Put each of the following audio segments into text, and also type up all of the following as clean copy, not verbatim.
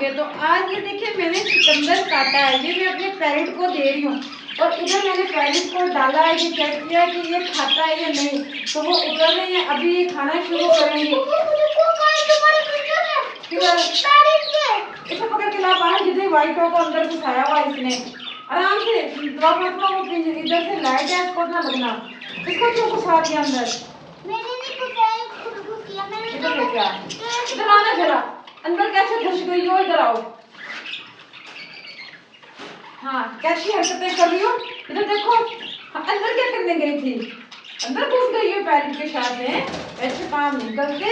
गए। तो आज ये देखिए मैंने चुकंदर काटा है, ये मैं अपने पैरेट को दे रही हूँ। और इधर मैंने पैरेट को डाला है, ये चेक किया कि ये खाता है या नहीं। तो वो उतर रहे हैं, अभी ये खाना शुरू करेंगे। इसे पकड़ के ला बाहर, जितने व्हाइट को अंदर घुसाया हुआ इसने। आराम से वो इधर से लाइट है, इसको ना लगना। इसको क्यों घुसा दिया अंदर? इधर लेके आ, इधर आना जरा। अंदर कैसे घुस गई हो? इधर आओ। हाँ, कैसी हरकतें कर रही हो? इधर देखो। हाँ, अंदर क्या करने गई थी? अंदर घुस गई है पैरेट के साथ में। ऐसे काम नहीं करते,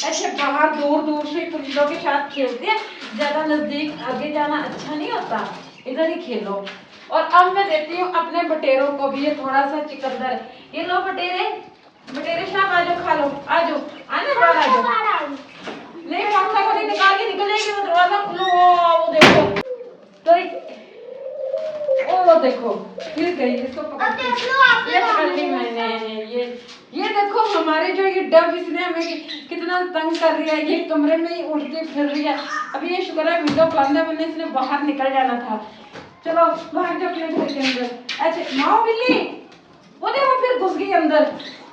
ऐसे बाहर दूर दूर से परिंदों के साथ खेलते हैं। ज्यादा नजदीक आगे जाना अच्छा नहीं होता, इधर ही खेलो। और अब मैं देती हूँ अपने बटेरों को भी ये थोड़ा सा चुकंदर। ये लो बटेरे, बटेरे साहब आ जाओ, खा लो, आ जाओ, आने बाहर आ जाओ। नहीं पंखा को नहीं निकाल के निकलेगी, वो दरवाजा खुलो। वो देखो तो वो देखो फिर गई, इसको पकड़ के ये पकड़ ली मैंने। ये देखो हमारे जो ये डब, इसने हमें कितना तंग कर रही है। ये कमरे में ही उड़ती फिर रही है। अभी ये शुक्र है विंडो बंद है, वरना इसने बाहर निकल जाना था। चलो बाहर जाओ अपने घर के अंदर। ऐसे माओ बिल्ली, वो देखो फिर घुस गई अंदर।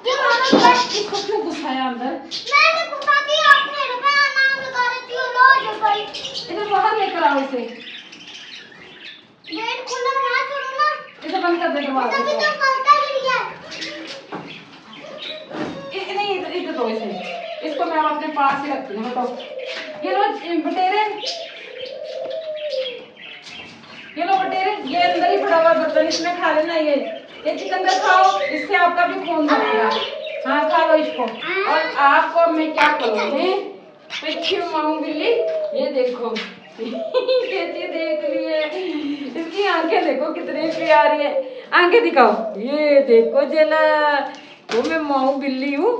इसको क्यों घुसाया अंदर? मैंने घुसा दिया, आपने रुपया नाम लगा रही हो लो जो भाई। इधर बाहर लेकर आओ इसे। गेट खुला ना छोड़ो ना, इसे बंद कर दे दरवाजा। अभी तो पलटा गिर गया। नहीं इधर दो इसे, इसको मैं अपने पास ही रखती हूँ। बताओ, ये लो बटेरे, ये लो बटेरे, ये अंदर ही पड़ा हुआ बर्तन, इसमें खा लेना। ये चुकंदर खाओ, इससे आपका भी खून बनेगा। हाँ खा लो इसको। और आपको मैं क्या करूँगी? माऊ बिल्ली, ये देखो कैसी देख रही है, इसकी आंखें देखो कितनी प्यारी है। आंखें दिखाओ, ये देखो जला, वो मैं माऊ बिल्ली हूँ।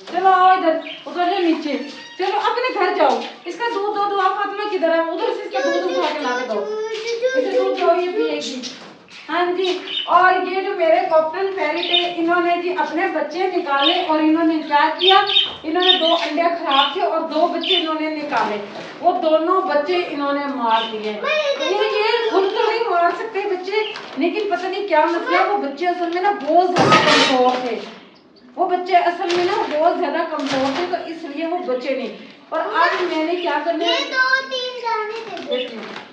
चलो आओ इधर, उतर जाओ नीचे। चलो अपने घर जाओ। इसका दूध दो, आप फातिमा किधर है? उधर से इसका दूध उठा के ला के दो, इसे दूध दो, ये पिएगी। हाँ जी। और ये जो मेरे कॉकटेल पैरेट है, इन्होंने जी अपने बच्चे निकाले। और इन्होंने क्या किया, इन्होंने 2 अंडे खराब थे और 2 बच्चे इन्होंने निकाले। वो दोनों बच्चे इन्होंने मार दिए। ये खुद तो नहीं मार सकते बच्चे, लेकिन पता नहीं क्या मसला, वो बच्चे असल में ना बहुत ज्यादा कमजोर थे। वो बच्चे असल में ना बहुत ज्यादा कमजोर थे, तो इसलिए वो बच्चे नहीं। और अब मैंने क्या करना है, 2-3 दाने दे।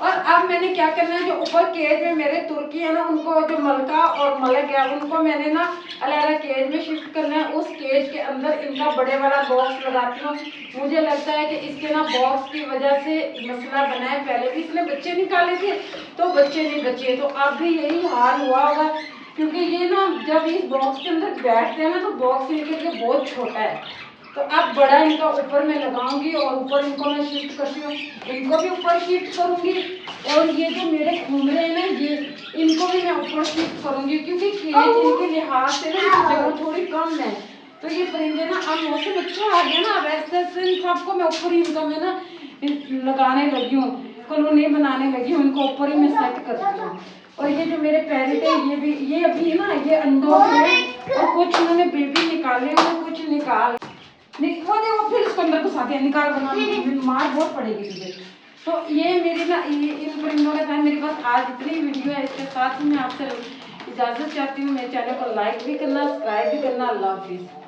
और अब मैंने क्या करना है, जो ऊपर केज में मेरे तुर्की है ना, उनको जो मलका और मलक है, उनको मैंने ना अलग केज में शिफ्ट करना है। उस केज के अंदर इनका बड़े वाला बॉक्स लगाती हूँ। मुझे लगता है कि इसके ना बॉक्स की वजह से मसला बना है। पहले भी इसने बच्चे निकाले थे तो बच्चे नहीं बचे, तो अब भी यही हाल हुआ होगा। क्योंकि ये ना जब इस बॉक्स के अंदर बैठते हैं ना, तो बॉक्स इनके लिए बहुत छोटा है। तो अब बड़ा इनका ऊपर मैं लगाऊंगी और ऊपर इनको मैं शिफ्ट करती हूँ। इनको भी ऊपर शिफ्ट करूंगी। और ये जो मेरे घूमरे हैं ना, ये इनको भी मैं ऊपर शिफ्ट करूंगी, क्योंकि केज इनके लिहाज से ना जगह थोड़ी कम है। तो ये परिंदे ना, अब मौसम अच्छा आ गया ना, अब ऐसे इन सबको मैं ऊपर ही इनका मैं ना लगाने लगी हूँ, कॉलोनी बनाने लगी हूँ। इनको ऊपर ही मैं सेट करती हूँ। और ये जो मेरे पैरेट है, ये भी ये अभी ना ये अंडों में, और कुछ उन्होंने बेबी निकाले हुए, कुछ निकाल वो देखो फिर इसको अंदर घुसा दिया। निकाल बना, मार बहुत पड़ेगी तुझे। तो ये मेरी ना ये इन परिंदों के साथ मेरे पास आज इतनी वीडियो है। इसके साथ ही मैं आपसे इजाज़त चाहती हूँ। मेरे चैनल को लाइक भी करना, सब्सक्राइब भी करना। अल्लाह हाफिज़।